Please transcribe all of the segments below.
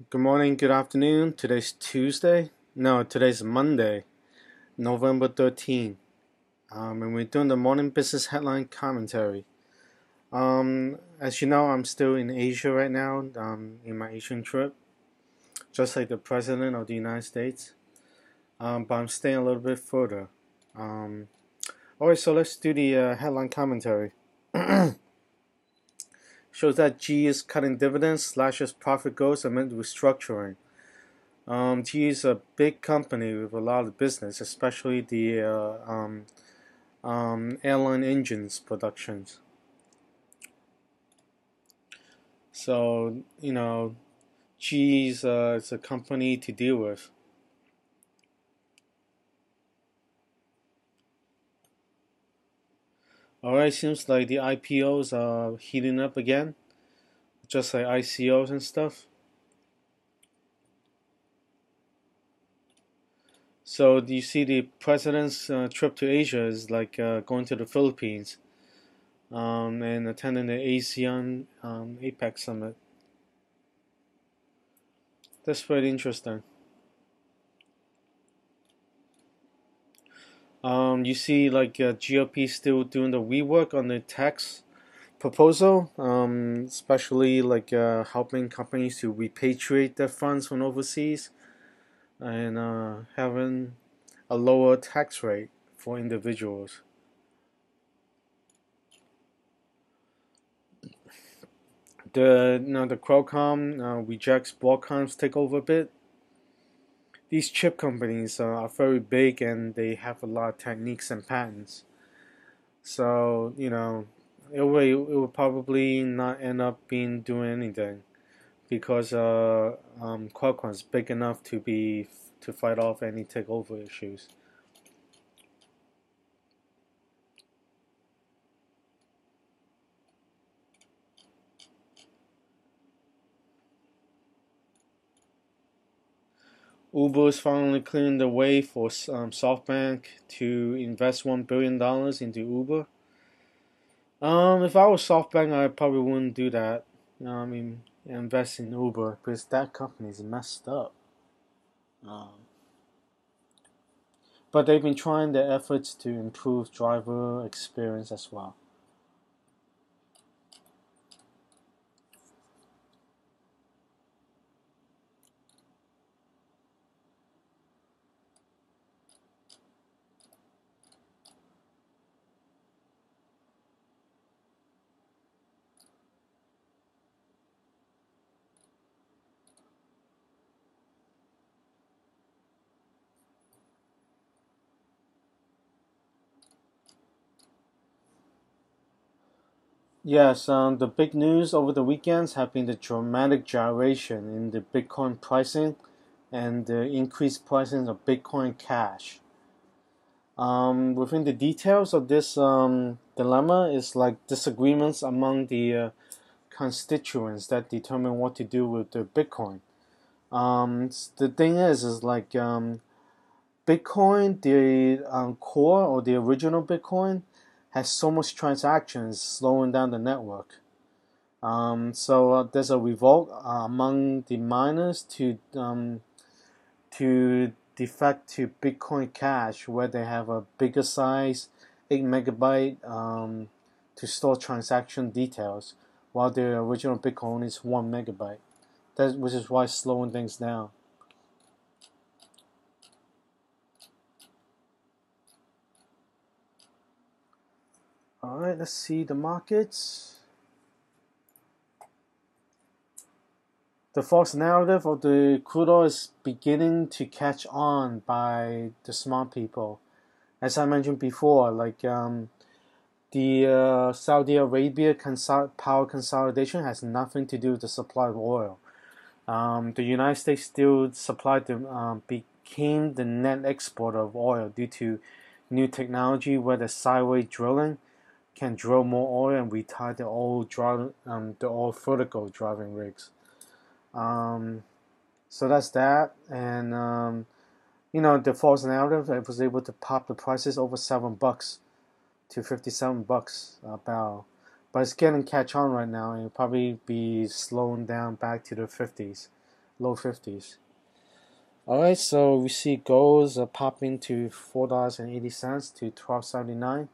Good morning, good afternoon. Today's Tuesday. No, today's Monday, November 13th. And we're doing the morning business headline commentary. As you know, I'm still in Asia right now, in my Asian trip, just like the President of the United States. But I'm staying a little bit further. Alright, so let's do the headline commentary. Shows that G is cutting dividends, slashes profit goals amid restructuring. GE is a big company with a lot of business, especially the airline engines productions. So, GE is it's a company to deal with. Alright, seems like the IPOs are heating up again, just like ICOs and stuff. So, do you see the president's trip to Asia is like going to the Philippines and attending the ASEAN APEC summit? That's pretty interesting. You see, like GOP still doing the rework on the tax proposal, especially like helping companies to repatriate their funds from overseas and having a lower tax rate for individuals. The Qualcomm rejects Broadcom's takeover bid. These chip companies are very big and they have a lot of techniques and patents. So it will probably not end up being doing anything because Qualcomm is big enough to fight off any takeover issues. Uber is finally clearing the way for SoftBank to invest $1 billion into Uber. If I was SoftBank, I probably wouldn't do that. I mean, invest in Uber because that company is messed up. Um, but they've been trying their efforts to improve driver experience as well. Yes, the big news over the weekends have been the dramatic gyration in the Bitcoin pricing and the increased pricing of Bitcoin Cash. Within the details of this dilemma is like disagreements among the constituents that determine what to do with the Bitcoin. The thing is like Bitcoin, the core or the original Bitcoin, has so much transactions slowing down the network. So there's a revolt among the miners to defect to Bitcoin Cash, where they have a bigger size, 8 MB, to store transaction details, while the original Bitcoin is 1 MB. Which is why it's slowing things down. All right, let's see the markets. The false narrative of the crude oil is beginning to catch on by the smart people. As I mentioned before, like the Saudi Arabia power consolidation has nothing to do with the supply of oil. The United States still became the net exporter of oil due to new technology where the sideways drilling can drill more oil and retire the old vertical driving rigs. So that's that, and the false narrative, it was able to pop the prices over $7 to $57 a barrel, but it's getting catch on right now, and it'll probably be slowing down back to the 50s low 50s. Alright, so we see gold's popping to $4.80 to $12.79.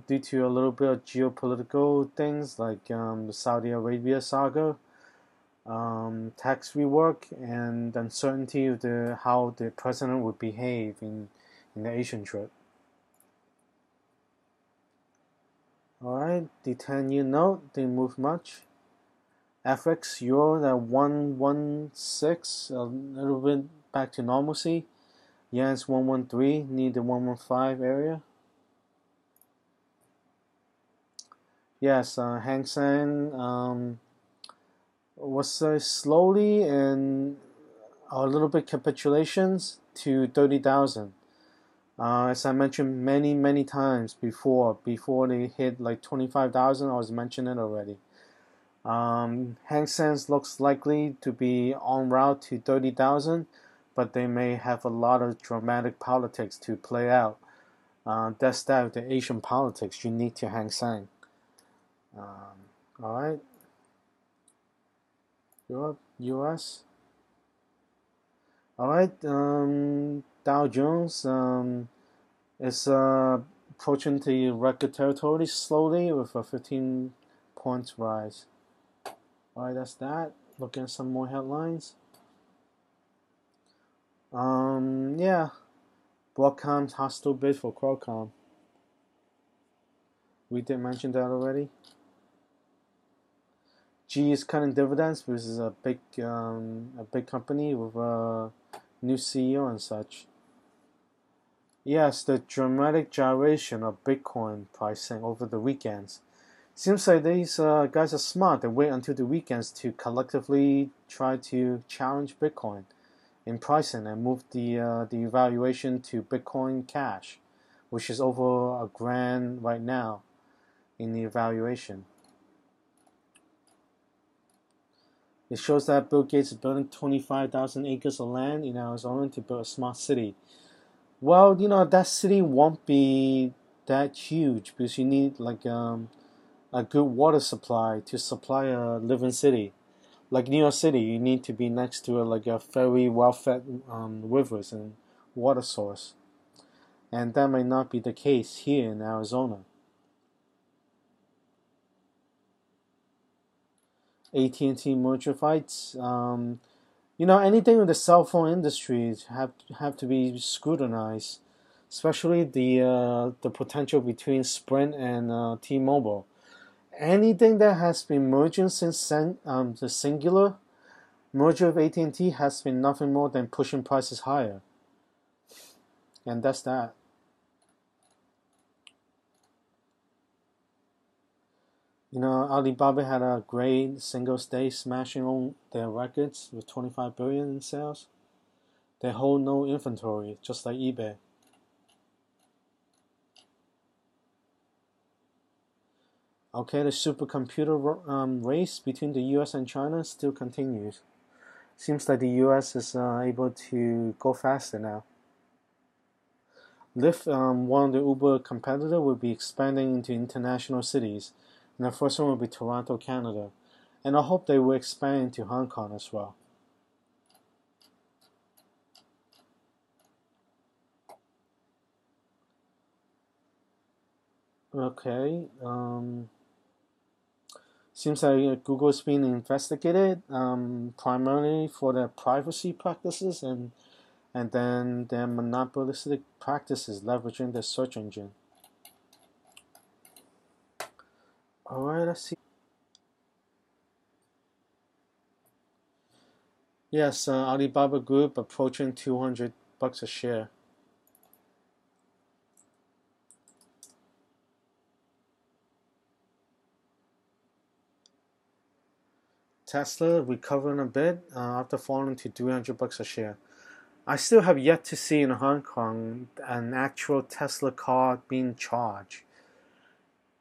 Due to a little bit of geopolitical things like the Saudi Arabia saga, tax rework, and uncertainty of how the president would behave in the Asian trip. Alright, the 10-year note didn't move much. FX euro at 116, a little bit back to normalcy. Yen's 113, near the 115 area. Yes, Hang Seng was slowly and a little bit capitulations to 30,000. As I mentioned many times before they hit like 25,000, I was mentioning it already. Hang Seng looks likely to be en route to 30,000, but they may have a lot of dramatic politics to play out. That's that of the Asian politics unique to Hang Seng. Alright. Europe, US. Alright, Dow Jones is approaching the record territory slowly with a 15 points rise. Alright, that's that. Looking at some more headlines. Yeah. Broadcom's hostile bid for Qualcomm. We did mention that already. G is cutting dividends because it's a big company with a new CEO and such. Yes, the dramatic gyration of Bitcoin pricing over the weekends. Seems like these guys are smart. They wait until the weekends to collectively try to challenge Bitcoin in pricing and move the evaluation to Bitcoin Cash, which is over $1,000 right now in the evaluation. It shows that Bill Gates is building 25,000 acres of land in Arizona to build a smart city. Well, that city won't be that huge because you need like a good water supply to supply a living city. Like New York City, you need to be next to like a very well-fed rivers and water source. And that may not be the case here in Arizona. AT&T merger fights. Anything with the cell phone industry have to be scrutinized, especially the potential between Sprint and T-Mobile. Anything that has been merging since the singular merger of AT&T has been nothing more than pushing prices higher, and that's that. Alibaba had a great singles day, smashing on their records with 25 billion in sales. They hold no inventory, just like eBay. Okay, the supercomputer race between the US and China still continues. Seems like the US is able to go faster now. Lyft, one of the Uber competitor, will be expanding into international cities. And the first one will be Toronto, Canada. And I hope they will expand into Hong Kong as well. Okay. Seems like Google is being investigated primarily for their privacy practices and then their monopolistic practices leveraging their search engine. Alright, let's see. Yes, Alibaba Group approaching $200 a share. Tesla recovering a bit after falling to $300 a share. I still have yet to see in Hong Kong an actual Tesla car being charged.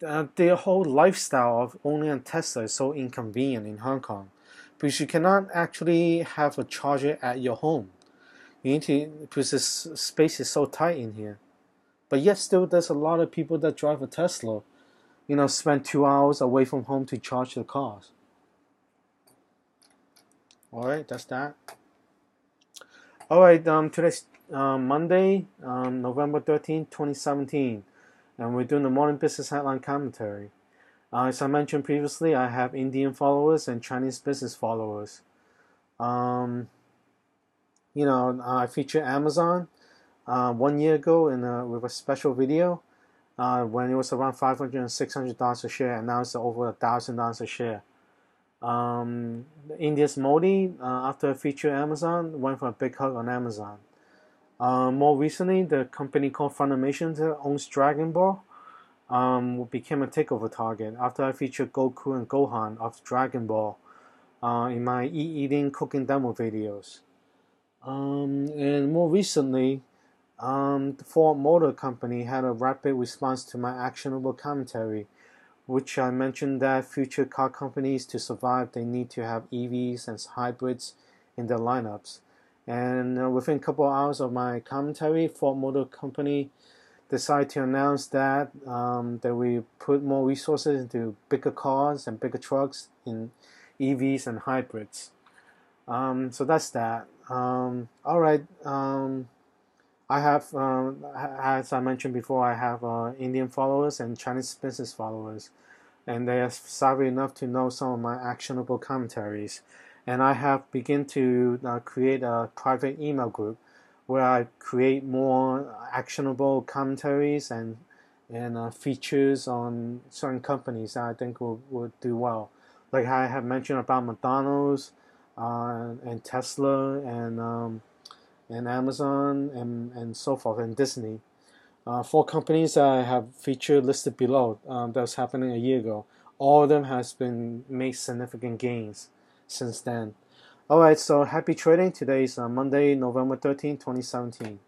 The whole lifestyle of owning a Tesla is so inconvenient in Hong Kong because you cannot actually have a charger at your home. You need to, because the space is so tight in here. But yet still there's a lot of people that drive a Tesla, spend 2 hours away from home to charge their cars. Alright, that's that. Alright, today's Monday, November 13th, 2017, and we're doing the morning business headline commentary. As I mentioned previously, I have Indian followers and Chinese business followers. I featured Amazon 1 year ago with a special video when it was around $500 and $600 a share, and now it's over $1,000 a share. India's Modi, after I featured Amazon, went for a big hug on Amazon. More recently, the company called Funimation that owns Dragon Ball became a takeover target after I featured Goku and Gohan of Dragon Ball in my eating cooking demo videos. And more recently, the Ford Motor Company had a rapid response to my actionable commentary, which I mentioned that future car companies, to survive, they need to have EVs and hybrids in their lineups. And within a couple of hours of my commentary, Ford Motor Company decided to announce that we put more resources into bigger cars and bigger trucks in EVs and hybrids. So that's that. All right. I have, as I mentioned before, I have Indian followers and Chinese business followers, and they are savvy enough to know some of my actionable commentaries. And I have begun to create a private email group where I create more actionable commentaries and features on certain companies that I think will do well. Like I have mentioned about McDonald's and Tesla and Amazon and so forth, and Disney. 4 companies I have featured listed below. That was happening a year ago. All of them has been made significant gains since then. Alright, so happy trading. Today is Monday, November 13, 2017.